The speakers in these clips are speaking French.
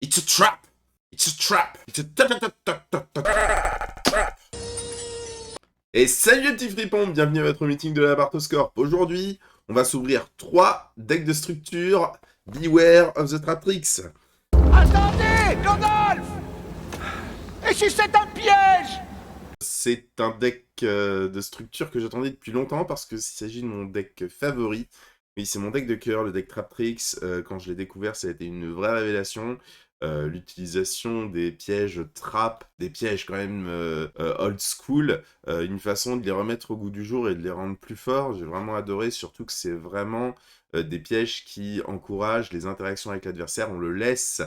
It's a trap! It's a trap! It's a trap! Et salut les petits fripons, bienvenue à votre meeting de la Bartoscorp. Aujourd'hui, on va s'ouvrir 3 decks de structure Beware of the Traptrix. Attendez, Gandalf! Et si c'est un piège? C'est un deck de structure que j'attendais depuis longtemps parce qu'il s'agit de mon deck favori. Oui, c'est mon deck de cœur, le deck Traptrix. Quand je l'ai découvert, ça a été une vraie révélation. L'utilisation des pièges trap, des pièges quand même old school, une façon de les remettre au goût du jour et de les rendre plus forts. J'ai vraiment adoré, surtout que c'est vraiment des pièges qui encouragent les interactions avec l'adversaire. On le laisse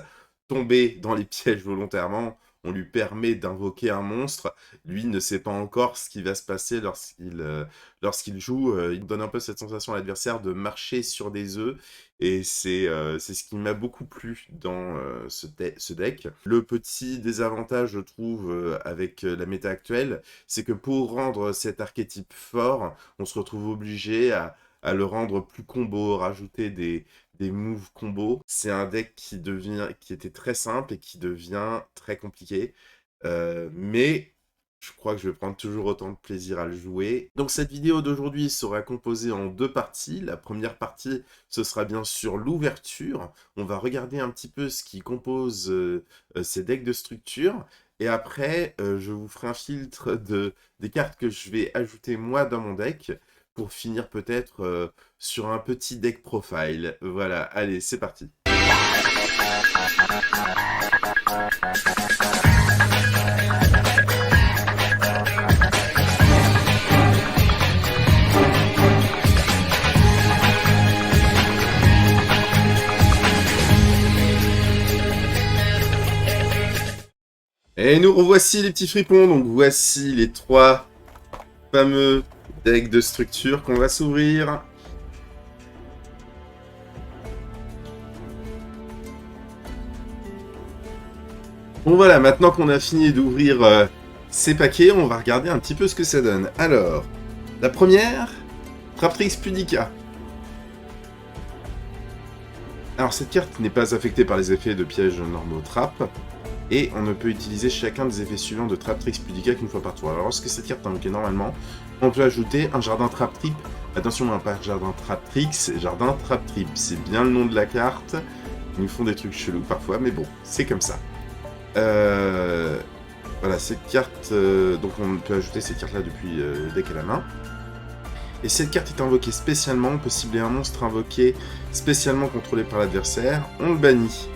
tomber dans les pièges volontairement. On lui permet d'invoquer un monstre. Lui ne sait pas encore ce qui va se passer lorsqu'il joue. Il donne un peu cette sensation à l'adversaire de marcher sur des œufs. Et c'est ce qui m'a beaucoup plu dans ce deck. Le petit désavantage, je trouve, avec la méta actuelle, c'est que pour rendre cet archétype fort, on se retrouve obligé à le rendre plus combo, rajouter des moves combos. C'est un deck qui était très simple et qui devient très compliqué. Mais je crois que je vais prendre toujours autant de plaisir à le jouer. Donc cette vidéo d'aujourd'hui sera composée en 2 parties. La première partie, ce sera bien sûr l'ouverture. On va regarder un petit peu ce qui compose ces decks de structure. Et après, je vous ferai un filtre des cartes que je vais ajouter moi dans mon deck, pour finir peut-être sur un petit deck profile. Voilà, allez, c'est parti. Et nous revoici les petits fripons, donc voici les 3 fameux deck de structure qu'on va s'ouvrir. Bon voilà, maintenant qu'on a fini d'ouvrir ces paquets, on va regarder un petit peu ce que ça donne. Alors, la première, Traptrix Pudica. Alors cette carte n'est pas affectée par les effets de pièges normaux trap, et on ne peut utiliser chacun des effets suivants de Traptrix Pudica qu'une fois par tour. Alors lorsque cette carte est invoquée normalement, on peut ajouter un jardin Trap-Trip. Attention, pas jardin Trap-Trix, jardin Trap-Trip. C'est bien le nom de la carte. Ils nous font des trucs chelous parfois, mais bon, c'est comme ça. Voilà, cette carte... donc on peut ajouter cette carte-là depuis le deck à la main. Et cette carte est invoquée spécialement. On peut cibler un monstre invoqué spécialement contrôlé par l'adversaire. On le bannit.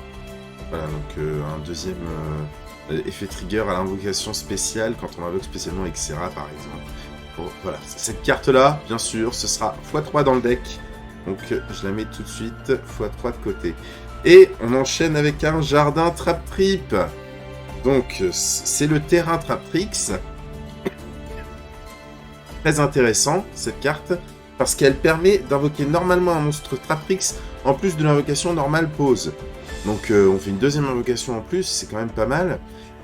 Voilà, donc un deuxième effet trigger à l'invocation spéciale quand on invoque spécialement Xera par exemple. Bon, voilà, cette carte-là, bien sûr, ce sera x3 dans le deck. Donc je la mets tout de suite, x3 de côté. Et on enchaîne avec un jardin Trap-Trip. Donc c'est le terrain Traptrix. Très intéressant, cette carte, parce qu'elle permet d'invoquer normalement un monstre Traptrix en plus de l'invocation normale pause. Donc on fait une deuxième invocation en plus, c'est quand même pas mal.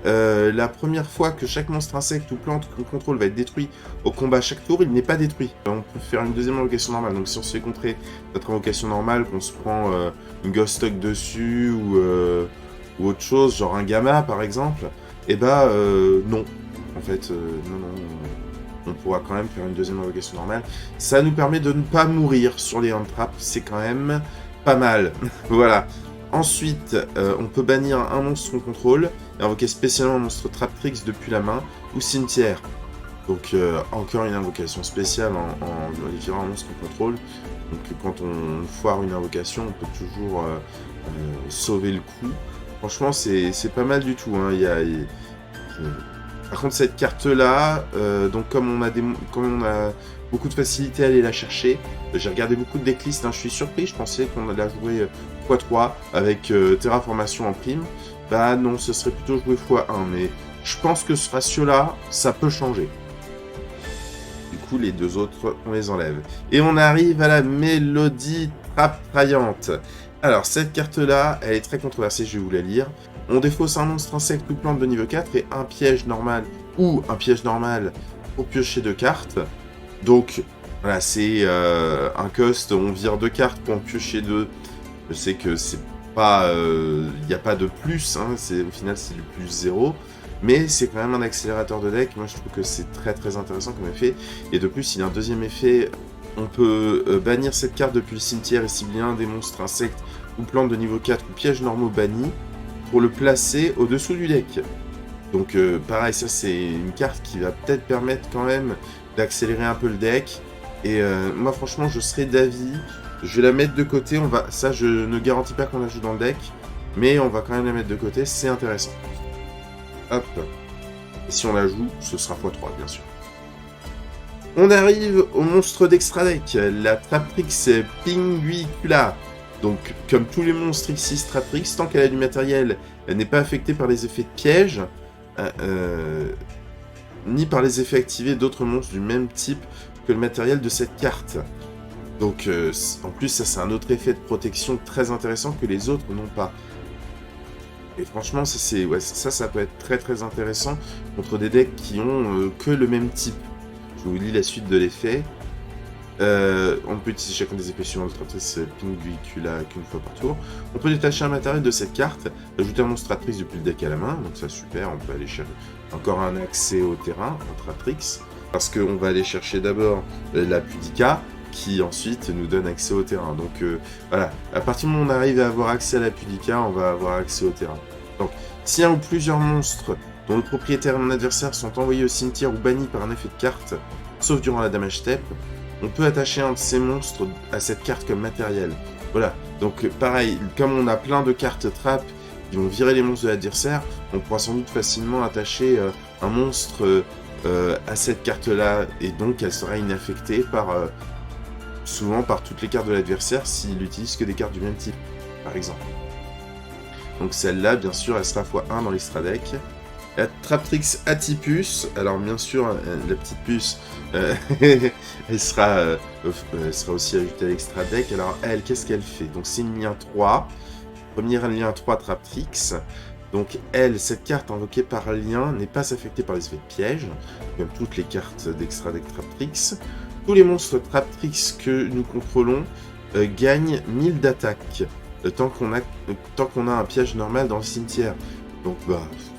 La première fois que chaque monstre insecte ou plante qu'on contrôle va être détruit au combat chaque tour, il n'est pas détruit. On peut faire une deuxième invocation normale. Donc si on se fait contrer notre invocation normale, qu'on se prend une Ghost Stock dessus ou autre chose, genre un Gamma par exemple, et bah non. En fait, non. On pourra quand même faire une deuxième invocation normale. Ça nous permet de ne pas mourir sur les hand traps, c'est quand même pas mal. Voilà. Ensuite, on peut bannir un monstre qu'on contrôle et invoquer spécialement un monstre Traptrix depuis la main ou cimetière. Donc encore une invocation spéciale en modifiant un monstre qu'on contrôle. Donc quand on foire une invocation, on peut toujours sauver le coup. Franchement, c'est pas mal du tout. Hein. Par contre, cette carte-là, donc comme on a beaucoup de facilité à aller la chercher, j'ai regardé beaucoup de decklists, hein, je suis surpris, je pensais qu'on allait la jouer x3 avec Terraformation en prime. Bah non, ce serait plutôt jouer x1, mais je pense que ce ratio-là, ça peut changer. Du coup, les deux autres, on les enlève. Et on arrive à la Mélodie Trap-Traillante. Alors, cette carte-là, elle est très controversée, je vais vous la lire. On défausse un monstre insecte ou plante de niveau 4 et un piège normal ou un piège normal pour piocher 2 cartes. Donc, voilà, c'est un cost, on vire 2 cartes pour en piocher 2. Je sais que c'est pas, il n'y a pas de plus, hein, au final c'est du plus 0, mais c'est quand même un accélérateur de deck. Moi je trouve que c'est très très intéressant comme effet, et de plus il y a un deuxième effet, on peut bannir cette carte depuis le cimetière et cibler un des monstres, insectes ou plantes de niveau 4 ou pièges normaux bannis pour le placer au-dessous du deck. Donc pareil, ça c'est une carte qui va peut-être permettre quand même d'accélérer un peu le deck, et moi franchement je serais d'avis. Je vais la mettre de côté, ça je ne garantis pas qu'on la joue dans le deck, mais on va quand même la mettre de côté, c'est intéressant. Hop. Et si on la joue, ce sera x3 bien sûr. On arrive au monstre d'extra deck, la Traptrix Pinguicula. Donc comme tous les monstres X6 Traptrix, tant qu'elle a du matériel, elle n'est pas affectée par les effets de piège, ni par les effets activés d'autres monstres du même type que le matériel de cette carte. Donc, en plus, ça, c'est un autre effet de protection très intéressant que les autres n'ont pas. Et franchement, ça peut être très très intéressant contre des decks qui ont que le même type. Je vous lis la suite de l'effet. On peut utiliser chacun des effets suivants de Traptrix Pinguicula qu'une fois par tour. On peut détacher un matériel de cette carte, ajouter un monstre Traptrix depuis le deck à la main. Donc ça, super, on peut aller chercher encore un accès au terrain en Traptrix. Parce qu'on va aller chercher d'abord la Pudica, qui ensuite nous donne accès au terrain. Donc voilà, à partir du moment où on arrive à avoir accès à la Pudica, on va avoir accès au terrain. Donc si un ou plusieurs monstres dont le propriétaire et mon adversaire sont envoyés au cimetière ou bannis par un effet de carte, sauf durant la damage step, on peut attacher un de ces monstres à cette carte comme matériel. Voilà, donc pareil, comme on a plein de cartes trap qui vont virer les monstres de l'adversaire, on pourra sans doute facilement attacher un monstre à cette carte-là, et donc elle sera inaffectée souvent par toutes les cartes de l'adversaire s'il n'utilise que des cartes du même type, par exemple. Donc celle-là, bien sûr, elle sera x1 dans l'extra deck. La Traptrix Atypus, alors bien sûr, la petite puce, elle sera aussi ajoutée à l'extra deck. Alors elle, qu'est-ce qu'elle fait? Donc c'est une lien 3, premier lien 3 Traptrix. Donc elle, cette carte invoquée par lien, n'est pas affectée par les effets de piège, comme toutes les cartes d'extra deck Traptrix. Tous les monstres Traptrix que nous contrôlons gagnent 1000 d'attaque, tant qu'on a un piège normal dans le cimetière. Donc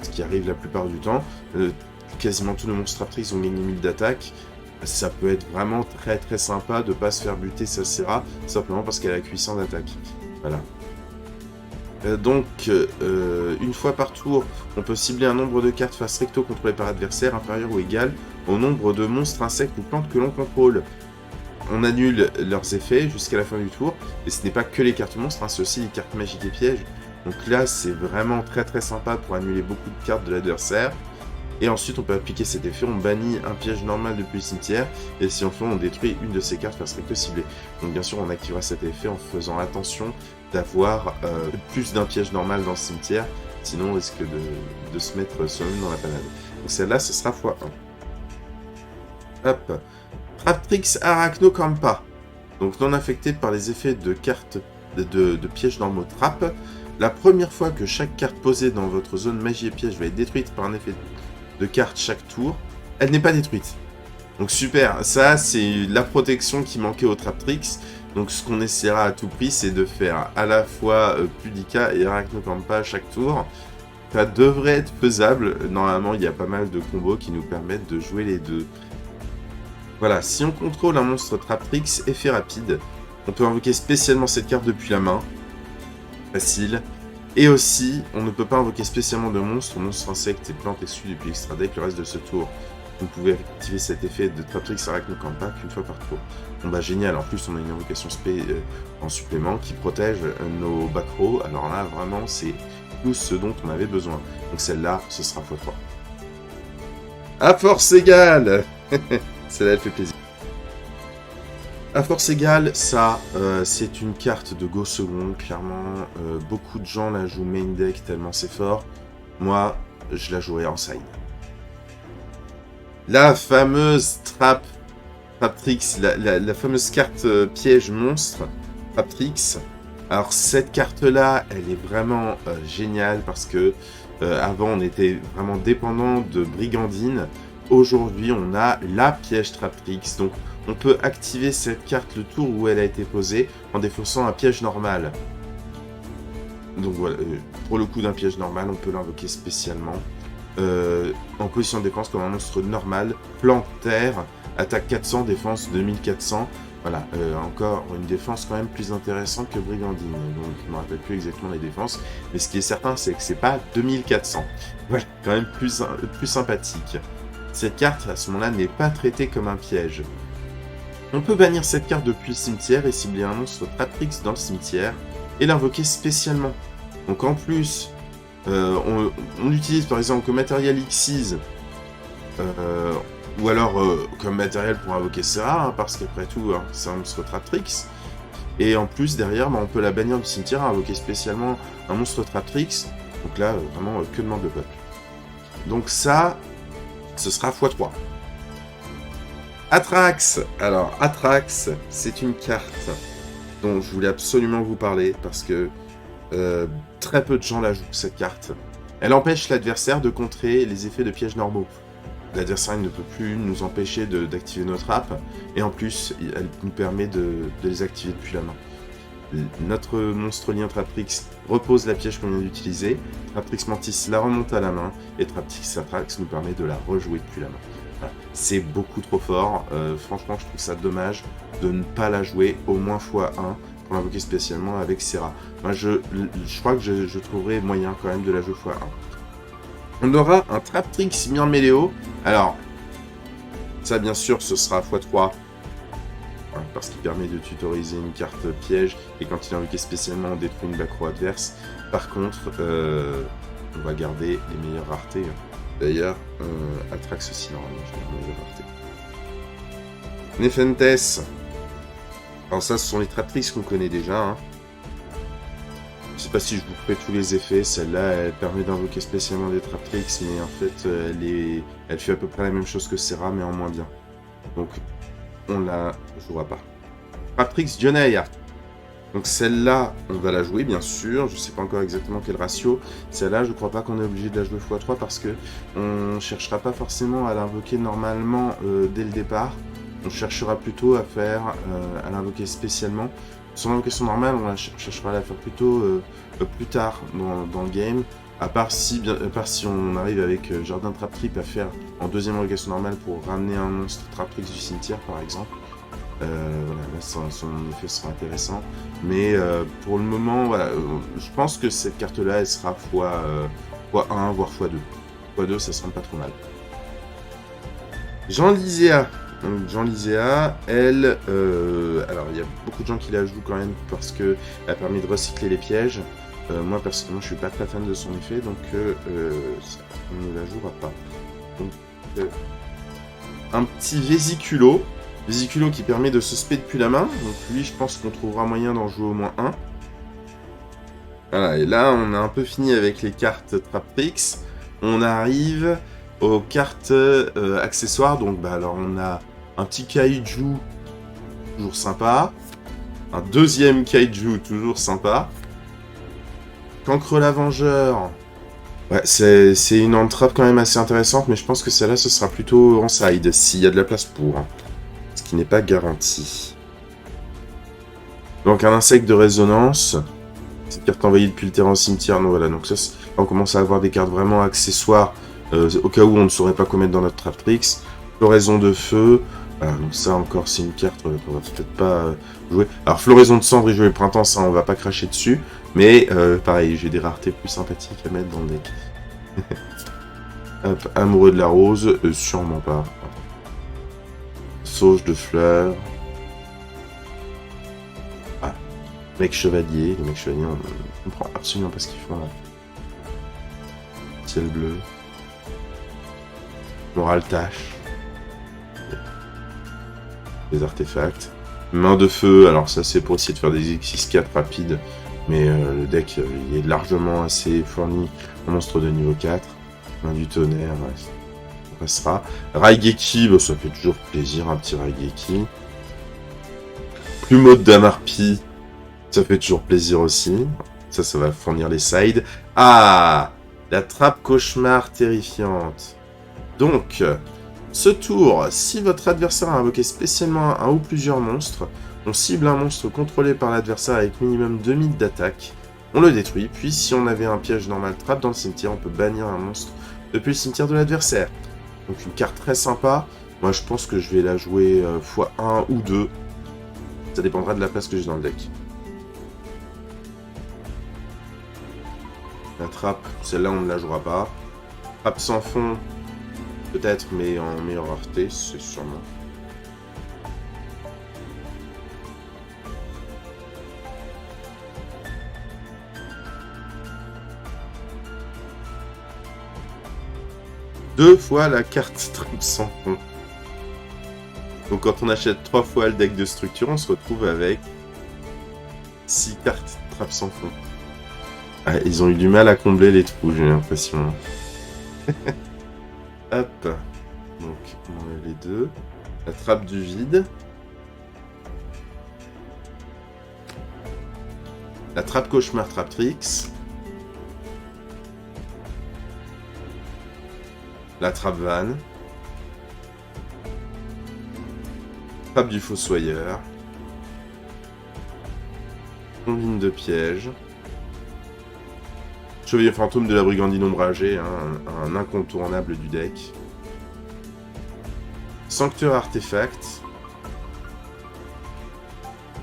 ce qui arrive la plupart du temps, quasiment tous les monstres Traptrix ont gagné 1000 d'attaque. Ça peut être vraiment très très sympa de ne pas se faire buter sa Serra, simplement parce qu'elle a 800 d'attaque. Voilà. Donc, une fois par tour, on peut cibler un nombre de cartes face recto contrôlées par adversaire inférieur ou égal au nombre de monstres, insectes ou plantes que l'on contrôle. On annule leurs effets jusqu'à la fin du tour, et ce n'est pas que les cartes monstres, hein, c'est aussi les cartes magiques et pièges. Donc là, c'est vraiment très très sympa pour annuler beaucoup de cartes de l'adversaire. Et ensuite, on peut appliquer cet effet, on bannit un piège normal depuis le cimetière, et si on fait, on détruit une de ces cartes face recto ciblée. Donc bien sûr, on activera cet effet en faisant attention d'avoir plus d'un piège normal dans le cimetière, sinon on risque de se mettre soi-même dans la panade. Donc celle-là, ce sera x1. Hop. Traptrix Arachnocampa. Donc non affecté par les effets de cartes de pièges normaux trap. La première fois que chaque carte posée dans votre zone magie et piège va être détruite par un effet de carte chaque tour, elle n'est pas détruite. Donc super, ça c'est la protection qui manquait au Traptrix. Donc ce qu'on essaiera à tout prix, c'est de faire à la fois Pudica et Arachnocampa à chaque tour. Ça devrait être faisable. Normalement, il y a pas mal de combos qui nous permettent de jouer les deux. Voilà, si on contrôle un monstre Traptrix, effet rapide, on peut invoquer spécialement cette carte depuis la main. Facile. Et aussi, on ne peut pas invoquer spécialement de monstres, insectes et plantes issus depuis l'extra deck le reste de ce tour. Vous pouvez activer cet effet de Traptrix Arachnocampa qu'une fois par tour. Bon bah génial, en plus on a une invocation en supplément qui protège nos back row. Alors là, vraiment, c'est tout ce dont on avait besoin. Donc celle-là, ce sera x3. À force égale. Celle-là, elle fait plaisir. À force égale, ça, c'est une carte de go second, clairement. Beaucoup de gens la jouent main deck tellement c'est fort. Moi, je la jouerai en side. La fameuse Traptrix, la fameuse carte piège monstre, Traptrix. Alors cette carte-là, elle est vraiment géniale parce que avant on était vraiment dépendant de Brigandine. Aujourd'hui, on a la piège Traptrix, donc on peut activer cette carte le tour où elle a été posée en défaussant un piège normal. Donc voilà, pour le coup d'un piège normal, on peut l'invoquer spécialement. En position de défense comme un monstre normal, plan terre, attaque 400, défense 2400. Voilà, encore une défense quand même plus intéressante que Brigandine. Donc je ne me rappelle plus exactement les défenses, mais ce qui est certain, c'est que c'est pas 2400. Voilà, quand même plus sympathique. Cette carte, à ce moment-là, n'est pas traitée comme un piège. On peut bannir cette carte depuis le cimetière et cibler un monstre Traprix dans le cimetière et l'invoquer spécialement. Donc en plus, on l'utilise par exemple comme matériel Xyz, ou alors comme matériel pour invoquer Serra, hein, parce qu'après tout, hein, c'est un monstre Traprix. Et en plus, derrière, bah, on peut la bannir du cimetière, invoquer spécialement un monstre Traprix. Donc là, vraiment, que demande le peuple. Donc ça, ce sera x3. Atrax. Alors, Atrax, c'est une carte dont je voulais absolument vous parler, parce que très peu de gens la jouent, cette carte. Elle empêche l'adversaire de contrer les effets de pièges normaux. L'adversaire ne peut plus nous empêcher d'activer nos trappes, et en plus, elle nous permet de les activer depuis la main. Notre monstre lien Traprix repose la piège qu'on vient d'utiliser, Traprix Mantis la remonte à la main, et Traprix Atrax nous permet de la rejouer depuis la main. Voilà. C'est beaucoup trop fort, franchement je trouve ça dommage de ne pas la jouer au moins x1 pour l'invoquer spécialement avec Serra. Moi je crois que je trouverai moyen quand même de la jouer x1. On aura un Traprix Myrméléo. Alors, ça bien sûr ce sera x3, hein, parce qu'il permet de tutoriser une carte piège, et quand il est invoqué spécialement on détruit une back row adverse. Par contre, on va garder les meilleures raretés. D'ailleurs, Atrax aussi normalement, je vais les meilleures raretés. Nefentes. Alors ça, ce sont les Traprix qu'on connaît déjà, hein. Je sais pas si je vous ferai tous les effets. Celle-là, elle permet d'invoquer spécialement des Traprix, mais en fait, elle fait à peu près la même chose que Serra, mais en moins bien. Donc, on la jouera pas. Traprix Dioneia. Donc celle-là, on va la jouer, bien sûr. Je sais pas encore exactement quel ratio. Celle-là, je crois pas qu'on est obligé de la jouer x3, parce que on cherchera pas forcément à l'invoquer normalement dès le départ. On cherchera plutôt à à l'invoquer spécialement. Son invocation normale, on cherchera à la faire plutôt plus tard dans le game, à part si on arrive avec Jardin Trap Trip à faire en deuxième invocation normale pour ramener un monstre Traprix du cimetière par exemple. Voilà, là son effet sera intéressant, mais pour le moment, voilà, je pense que cette carte-là, elle sera x1, voire x2. x2, ça sera pas trop mal. Jean Lyséa. Donc Jean Lyséa, elle, alors il y a beaucoup de gens qui la jouent quand même parce que elle permet de recycler les pièges. Moi personnellement, je suis pas très fan de son effet, donc on ne la jouera pas. Donc, un petit Vésiculo qui permet de se spé depuis la main. Donc lui, je pense qu'on trouvera moyen d'en jouer au moins un. Voilà, et là, on a un peu fini avec les cartes Traprix. On arrive aux cartes accessoires. Donc, alors on a un petit Kaiju, toujours sympa. Un deuxième Kaiju, toujours sympa. Cancre l'Avengeur. Ouais, c'est une entrave quand même assez intéressante, mais je pense que celle-là, ce sera plutôt en side, s'il y a de la place pour. Ce qui n'est pas garanti. Donc un insecte de résonance. Cette carte envoyée depuis le terrain au cimetière. Non, voilà, donc ça, on commence à avoir des cartes vraiment accessoires, au cas où on ne saurait pas quoi mettre dans notre Traprix. Floraison de feu. Voilà, donc ça encore, c'est une carte qu'on va peut-être pas jouer. Alors floraison de cendre et jouer printemps, ça on va pas cracher dessus. Mais pareil, j'ai des raretés plus sympathiques à mettre dans le deck. Hop, amoureux de la rose, sûrement pas. Sauge de fleurs. Ah, mec chevalier. Les mecs chevaliers, on comprend absolument pas ce qu'ils font là. Ciel bleu. Moral tâche. Des artefacts. Main de feu, alors ça c'est pour essayer de faire des X6-4 rapides. Mais le deck il est largement assez fourni en monstre de niveau 4. Main du tonnerre, ouais, on passera. Raigeki, bah, ça fait toujours plaisir, un petit Raigeki. Plumeau de Damarpi, ça fait toujours plaisir aussi. Ça va fournir les sides. Ah, la trappe cauchemar terrifiante. Donc, ce tour, si votre adversaire a invoqué spécialement un ou plusieurs monstres, on cible un monstre contrôlé par l'adversaire avec minimum 2000 d'attaque. On le détruit, puis si on avait un piège normal trap dans le cimetière, on peut bannir un monstre depuis le cimetière de l'adversaire. Donc une carte très sympa. Moi je pense que je vais la jouer x1 ou 2. Ça dépendra de la place que j'ai dans le deck. La trappe, celle-là on ne la jouera pas. Trappe sans fond, peut-être, mais en meilleure rareté, c'est sûrement. Deux fois la carte trappe sans fond. Donc quand on achète 3 fois le deck de structure, on se retrouve avec 6 cartes trappe sans fond. Ah, ils ont eu du mal à combler les trous, j'ai l'impression. Hop. Donc, on enlève les deux. La trappe du vide. La trappe cauchemar Traptrix. La trappe vanne. Trappe du fossoyeur. Combine de pièges. Chevalier fantôme de la brigandine ombragée, hein, un incontournable du deck. Sanctuaire artefact.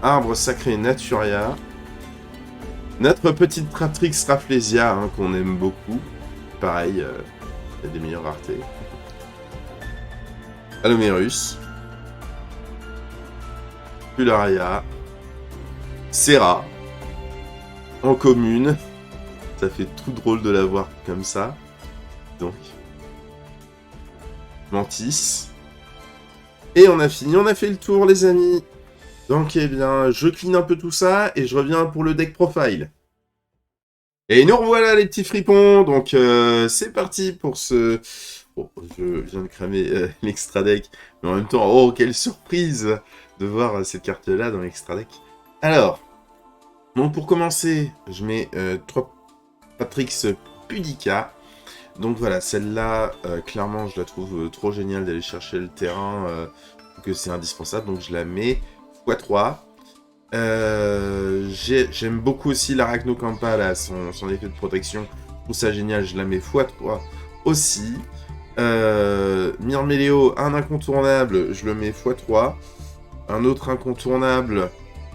Arbre sacré Naturia. Notre petite Traptrix Rafflesia, hein, qu'on aime beaucoup. Pareil, il y a des meilleures raretés. Alomérus. Pularia. Serra. En commune. Ça fait tout drôle de la voir comme ça. Donc. Mantis. Et on a fini, on a fait le tour les amis. Donc eh bien, je clean un peu tout ça et je reviens pour le deck profile. Et nous revoilà les petits fripons. Donc c'est parti pour ce... Bon, je viens de cramer l'extra deck. Mais en même temps, oh quelle surprise de voir cette carte là dans l'extra deck. Alors, bon, pour commencer, je mets 3 Traptrix Pudica. Donc voilà, celle-là, clairement, je la trouve trop géniale d'aller chercher le terrain, que c'est indispensable. Donc je la mets x3. J'aime beaucoup aussi l'Arachnocampa, là, son effet de protection. Je trouve ça génial, je la mets x3 aussi. Myrméléo, un incontournable, je le mets x3. Un autre incontournable,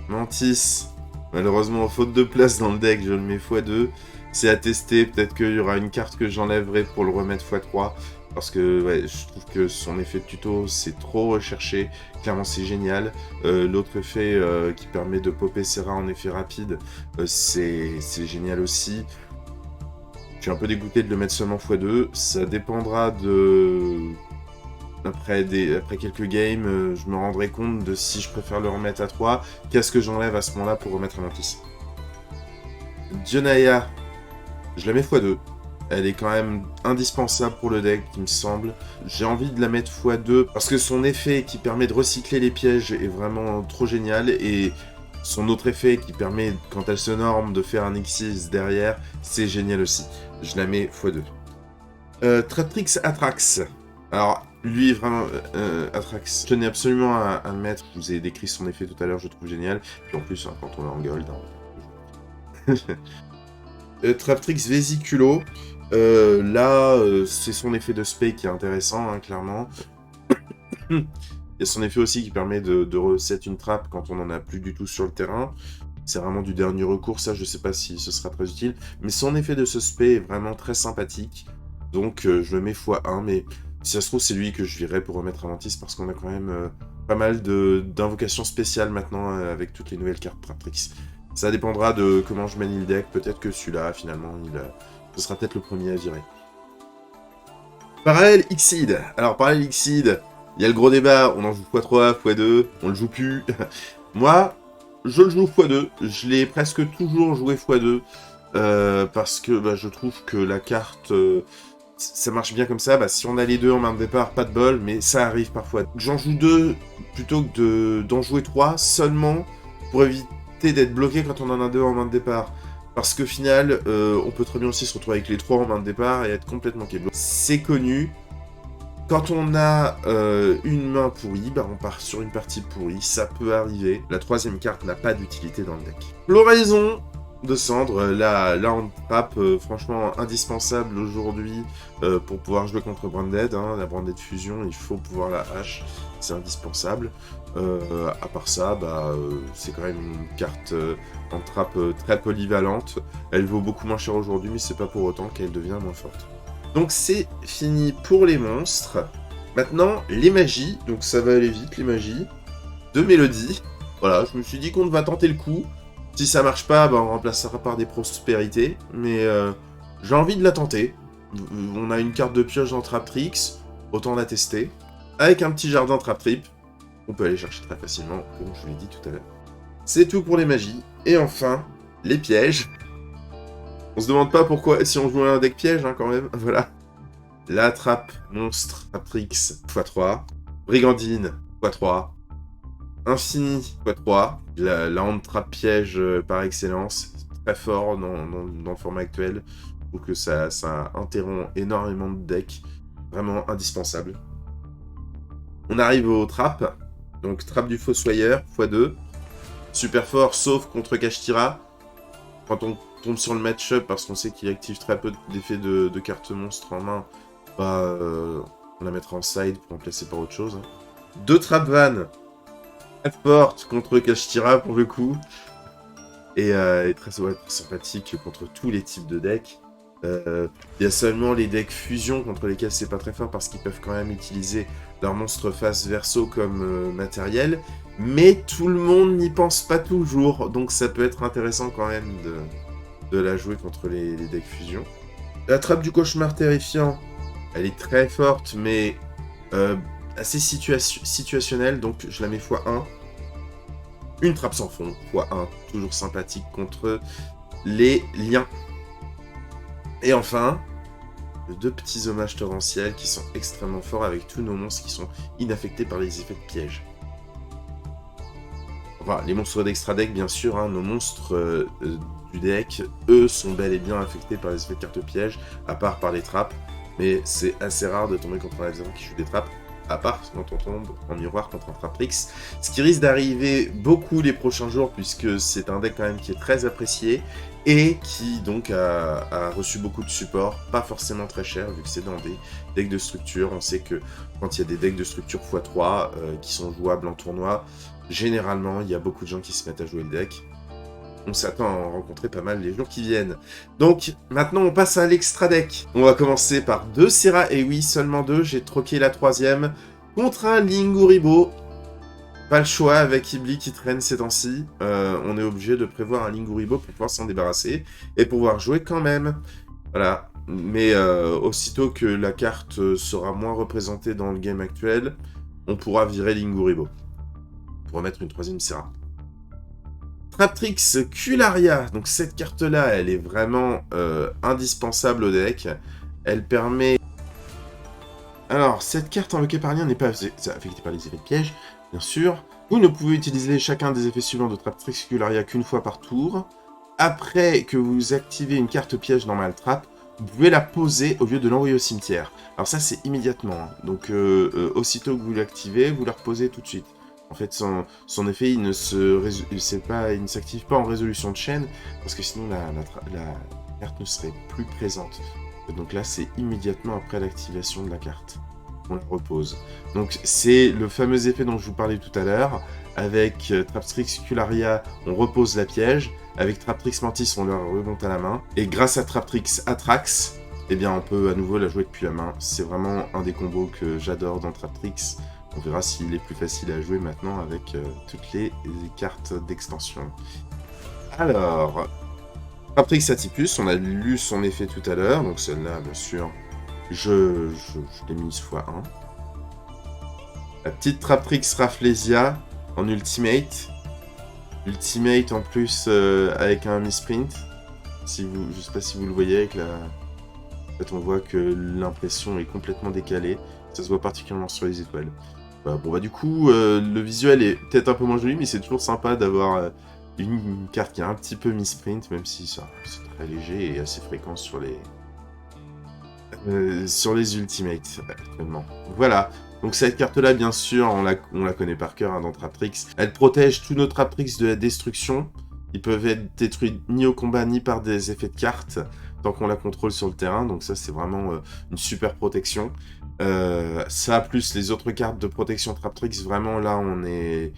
Mantis, malheureusement, faute de place dans le deck, je le mets x2. C'est à tester, peut-être qu'il y aura une carte que j'enlèverai pour le remettre x3. Parce que ouais, je trouve que son effet de tuto, c'est trop recherché. Clairement, c'est génial. L'autre effet qui permet de popper Serra en effet rapide, c'est génial aussi. Je suis un peu dégoûté de le mettre seulement x2. Ça dépendra de... Après quelques games, je me rendrai compte de si je préfère le remettre à 3. Qu'est-ce que j'enlève à ce moment-là pour remettre un Mantis. Dionaya, je la mets x2. Elle est quand même indispensable pour le deck, il me semble. J'ai envie de la mettre x2 parce que son effet qui permet de recycler les pièges est vraiment trop génial. Et son autre effet qui permet, quand elle se norme, de faire un X6 derrière, c'est génial aussi. Je la mets x2. Traptrix Atrax. Alors, lui, vraiment, Atrax, je tenais absolument à le mettre. Je vous ai décrit son effet tout à l'heure, je trouve génial. Puis en plus, hein, quand on est en gold... Hein. Traptrix Vésiculo. Là, c'est son effet de spé qui est intéressant, hein, clairement. Il y a son effet aussi qui permet de reset une trappe quand on n'en a plus du tout sur le terrain. C'est vraiment du dernier recours, ça, je sais pas si ce sera très utile. Mais son effet de ce spé est vraiment très sympathique. Donc, je le mets x1, mais si ça se trouve, c'est lui que je virerai pour remettre un Mantis, parce qu'on a quand même pas mal d'invocations spéciales maintenant avec toutes les nouvelles cartes Traptrix. Ça dépendra de comment je manie le deck. Peut-être que celui-là, finalement, ce sera peut-être le premier à virer. Parallèle Xyz. Alors, Parallèle Xyz, il y a le gros débat. On en joue x3, x2, on le joue plus. Moi, je le joue x2. Je l'ai presque toujours joué x2. Parce que bah, je trouve que la carte... ça marche bien comme ça. Bah, si on a les deux en main de départ, pas de bol. Mais ça arrive parfois. J'en joue 2 plutôt que d'en jouer 3 seulement pour éviter d'être bloqué quand on en a 2 en main de départ. Parce qu'au final, on peut très bien aussi se retrouver avec les 3 en main de départ et être complètement bloqué. C'est connu. Quand on a une main pourrie, bah on part sur une partie pourrie. Ça peut arriver. La 3e carte n'a pas d'utilité dans le deck. Floraison. de cendres. Là on trappe, franchement indispensable aujourd'hui pour pouvoir jouer contre Branded. Hein. La Branded Fusion, il faut pouvoir la hache, c'est indispensable. À part ça, c'est quand même une carte en trappe très polyvalente. Elle vaut beaucoup moins cher aujourd'hui, mais c'est pas pour autant qu'elle devient moins forte. Donc c'est fini pour les monstres. Maintenant, les magies. Donc ça va aller vite, les magies. De Mélodie. Voilà, je me suis dit qu'on va tenter le coup. Si ça marche pas, on remplacera par des prospérités. Mais j'ai envie de la tenter. On a une carte de pioche dans Traptrix. Autant la tester. Avec un petit jardin Trap-Trip. On peut aller chercher très facilement, comme je vous l'ai dit tout à l'heure. C'est tout pour les magies. Et enfin, les pièges. On se demande pas pourquoi, si on joue un deck piège, hein, quand même. Voilà. La trappe monstre Traptrix x3. Brigandine x3. Infini x3. La hand trap piège par excellence. Très fort dans le format actuel. Je trouve que ça interrompt énormément de decks. Vraiment indispensable. On arrive aux trappes. Donc trappe du Fossoyeur x2. Super fort, sauf contre Kashtira. Quand on tombe sur le match-up, parce qu'on sait qu'il active très peu d'effets de cartes monstres en main, on la mettra en side pour remplacer par autre chose. 2 trappes van. Très forte contre Kashtira pour le coup. Et très sympathique contre tous les types de decks. Il y a seulement les decks fusion contre lesquels c'est pas très fort parce qu'ils peuvent quand même utiliser leur monstre face verso comme matériel, mais tout le monde n'y pense pas toujours, donc ça peut être intéressant quand même de la jouer contre les decks fusion. La trappe du cauchemar terrifiant, elle est très forte, mais assez situationnelle, donc je la mets x1. Une trappe sans fond, x1, toujours sympathique contre les liens. Et enfin, 2 petits hommages torrentiels qui sont extrêmement forts avec tous nos monstres qui sont inaffectés par les effets de piège. Enfin, les monstres d'extra deck, bien sûr, hein, nos monstres du deck, eux, sont bel et bien affectés par les effets de carte piège, à part par les trappes. Mais c'est assez rare de tomber contre un adversaire qui joue des trappes, à part quand on tombe en miroir contre un Traptrix. Ce qui risque d'arriver beaucoup les prochains jours, puisque c'est un deck quand même qui est très apprécié, et qui donc a reçu beaucoup de support, pas forcément très cher, vu que c'est dans des decks de structure. On sait que quand il y a des decks de structure x3 qui sont jouables en tournoi, généralement il y a beaucoup de gens qui se mettent à jouer le deck. On s'attend à en rencontrer pas mal les jours qui viennent. Donc, maintenant, on passe à l'extra deck. On va commencer par 2 Serra, et oui, seulement 2. J'ai troqué la 3e contre un Linguribo. Pas le choix avec Ibli qui traîne ces temps-ci. On est obligé de prévoir un Linguribo pour pouvoir s'en débarrasser et pouvoir jouer quand même. Voilà. Mais aussitôt que la carte sera moins représentée dans le game actuel, on pourra virer Linguribo pour remettre une 3e Serra. Traptrix Cularia, donc cette carte-là, elle est vraiment indispensable au deck. Elle permet... Alors, cette carte invoquée par lien n'est pas affectée par les effets de piège, bien sûr. Vous ne pouvez utiliser chacun des effets suivants de Traptrix Cularia qu'une fois par tour. Après que vous activez une carte piège dans Maltrap, vous pouvez la poser au lieu de l'envoyer au cimetière. Alors ça, c'est immédiatement. Hein. Donc, aussitôt que vous l'activez, vous la reposez tout de suite. En fait, son effet, il ne s'active pas en résolution de chaîne, parce que sinon la carte ne serait plus présente. Donc là, c'est immédiatement après l'activation de la carte. On la repose. Donc c'est le fameux effet dont je vous parlais tout à l'heure. Avec Traptrix Cularia, on repose la piège. Avec Traptrix Mantis, on la remonte à la main. Et grâce à Traptrix Atrax, eh bien, on peut à nouveau la jouer depuis la main. C'est vraiment un des combos que j'adore dans Traptrix. On verra s'il est plus facile à jouer maintenant avec toutes les cartes d'extension. Alors, Traptrix Atipus, on a lu son effet tout à l'heure, donc celle-là, bien sûr, je l'ai mise x1. La petite Traptrix Rafflesia en Ultimate. Ultimate en plus avec un misprint. Je sais pas si vous le voyez avec la... En fait, on voit que l'impression est complètement décalée. Ça se voit particulièrement sur les étoiles. Bon, du coup, le visuel est peut-être un peu moins joli, mais c'est toujours sympa d'avoir une carte qui a un petit peu misprint, même si c'est très léger et assez fréquent sur les Ultimates, actuellement. Voilà. Donc cette carte-là, bien sûr, on la connaît par cœur hein, dans Traptrix. Elle protège tous nos Traptrix de la destruction. Ils peuvent être détruits ni au combat, ni par des effets de cartes, tant qu'on la contrôle sur le terrain. Donc ça, c'est vraiment une super protection. Ça, plus les autres cartes de protection Traptrix, vraiment, là, on est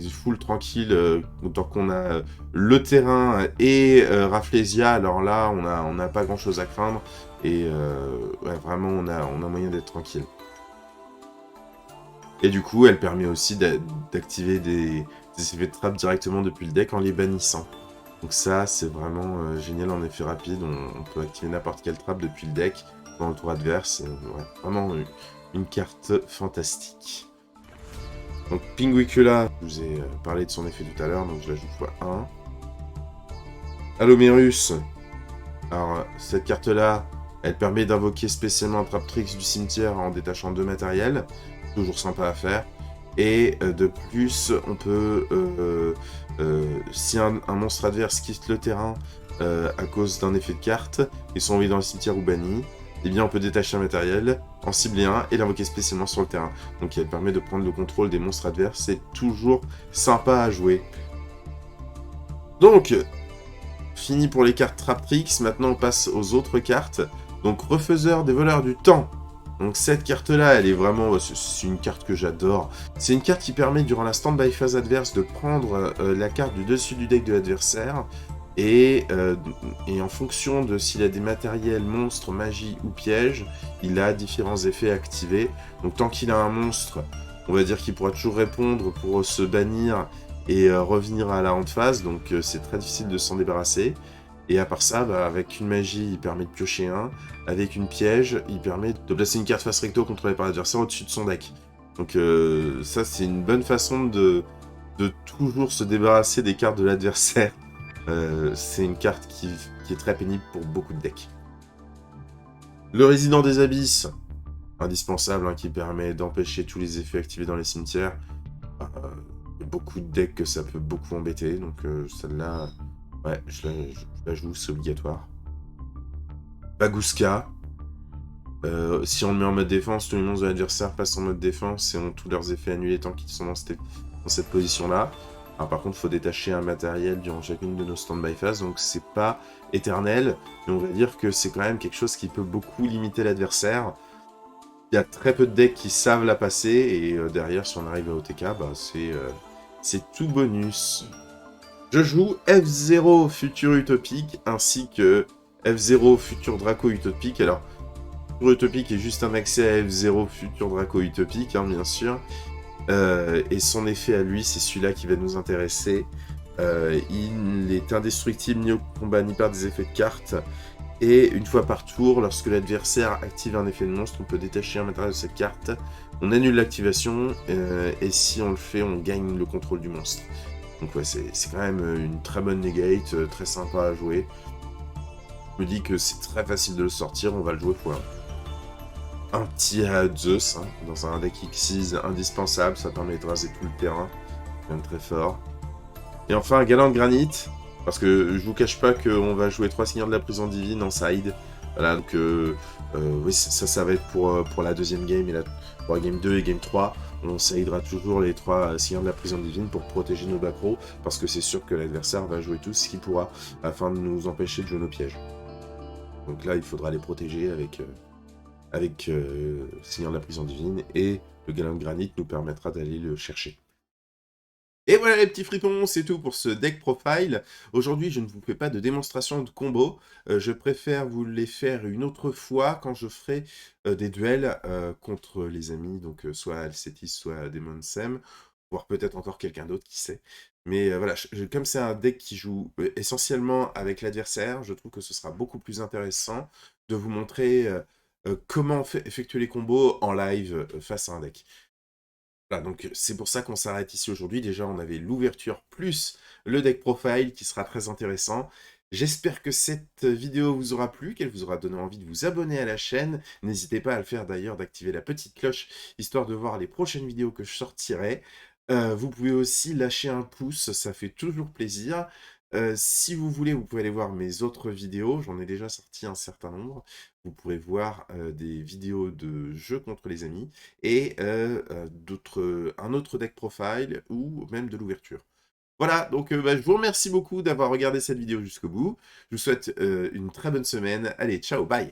full tranquille. Tant qu'on a le terrain et Rafflesia, alors là, on n'a pas grand-chose à craindre. Et ouais, vraiment, on a moyen d'être tranquille. Et du coup, elle permet aussi d'activer des effets de trappe directement depuis le deck en les bannissant. Donc ça, c'est vraiment génial en effet rapide. On peut activer n'importe quelle trappe depuis le deck dans le tour adverse. Ouais, vraiment une carte fantastique. Donc Pinguicula, je vous ai parlé de son effet tout à l'heure, donc je la joue x1. Allomerus, alors cette carte-là, elle permet d'invoquer spécialement un Traptrix du cimetière en détachant 2 matériels. Toujours sympa à faire. Et de plus, on peut, si un monstre adverse quitte le terrain à cause d'un effet de carte, et sont envoyés dans le cimetière ou bannis, eh bien on peut détacher un matériel, en cibler un et l'invoquer spécialement sur le terrain. Donc elle permet de prendre le contrôle des monstres adverses, c'est toujours sympa à jouer. Donc, fini pour les cartes Traptrix, maintenant on passe aux autres cartes. Donc Refaiseur des voleurs du temps. Donc cette carte-là, elle est vraiment... C'est une carte que j'adore. C'est une carte qui permet, durant la stand-by phase adverse, de prendre la carte du dessus du deck de l'adversaire. Et en fonction de s'il a des matériels, monstres, magie ou pièges, il a différents effets activés. Donc tant qu'il a un monstre, on va dire qu'il pourra toujours répondre pour se bannir et revenir à la hand phase. Donc c'est très difficile de s'en débarrasser. Et à part ça, bah, avec une magie, il permet de piocher un. Avec une piège, il permet de placer une carte face recto contrôlée par l'adversaire au-dessus de son deck. Donc ça, c'est une bonne façon de toujours se débarrasser des cartes de l'adversaire. C'est une carte qui est très pénible pour beaucoup de decks. Le Résident des Abysses, indispensable, hein, qui permet d'empêcher tous les effets activés dans les cimetières. Il y a beaucoup de decks que ça peut beaucoup embêter, donc celle-là, ouais, je la joue, c'est obligatoire. Bagouska. Si on le met en mode défense, tous les monstres de l'adversaire passent en mode défense et ont tous leurs effets annulés tant qu'ils sont dans cette position-là. Alors par contre, il faut détacher un matériel durant chacune de nos stand-by phases, donc c'est pas éternel, mais on va dire que c'est quand même quelque chose qui peut beaucoup limiter l'adversaire. Il y a très peu de decks qui savent la passer, et derrière, si on arrive à OTK, bah, c'est tout bonus. Je joue F0 Futur Utopique, ainsi que F0 Futur Draco Utopique. Alors, Futur Utopique est juste un accès à F0 Futur Draco Utopique, hein, bien sûr. Et son effet à lui, c'est celui-là qui va nous intéresser. Il est indestructible ni au combat ni par des effets de cartes. Et une fois par tour, lorsque l'adversaire active un effet de monstre, on peut détacher un matériel de cette carte. On annule l'activation, et si on le fait, on gagne le contrôle du monstre. Donc ouais, c'est quand même une très bonne negate, très sympa à jouer. Je me dis que c'est très facile de le sortir, on va le jouer pour un petit Zeus, hein, dans un deck X6 indispensable, ça permet de raser tout le terrain, quand même très fort. Et enfin un galant de granit, parce que je vous cache pas qu'on va jouer 3 seigneurs de la prison divine en side. Voilà, donc oui, ça va être pour la deuxième game, et pour la game 2 et game 3. On sidera toujours les 3 seigneurs de la prison divine pour protéger nos backrows, parce que c'est sûr que l'adversaire va jouer tout ce qu'il pourra afin de nous empêcher de jouer nos pièges. Donc là, il faudra les protéger avec Seigneur de la prison divine, et le galant de granit nous permettra d'aller le chercher. Et voilà les petits fripons, c'est tout pour ce deck profile. Aujourd'hui, je ne vous fais pas de démonstration de combo. Je préfère vous les faire une autre fois quand je ferai des duels contre les amis, donc soit Alcetis, soit Demon Sam, voire peut-être encore quelqu'un d'autre, qui sait. Mais voilà, comme c'est un deck qui joue essentiellement avec l'adversaire, je trouve que ce sera beaucoup plus intéressant de vous montrer comment effectuer les combos en live face à un deck. Voilà, donc c'est pour ça qu'on s'arrête ici aujourd'hui. Déjà, on avait l'ouverture plus le deck profile qui sera très intéressant. J'espère que cette vidéo vous aura plu, qu'elle vous aura donné envie de vous abonner à la chaîne. N'hésitez pas à le faire d'ailleurs, d'activer la petite cloche, histoire de voir les prochaines vidéos que je sortirai. Vous pouvez aussi lâcher un pouce, ça fait toujours plaisir. Si vous voulez, vous pouvez aller voir mes autres vidéos, j'en ai déjà sorti un certain nombre. Vous pourrez voir des vidéos de jeux contre les amis, et un autre deck profile, ou même de l'ouverture. Voilà, donc je vous remercie beaucoup d'avoir regardé cette vidéo jusqu'au bout. Je vous souhaite une très bonne semaine. Allez, ciao, bye.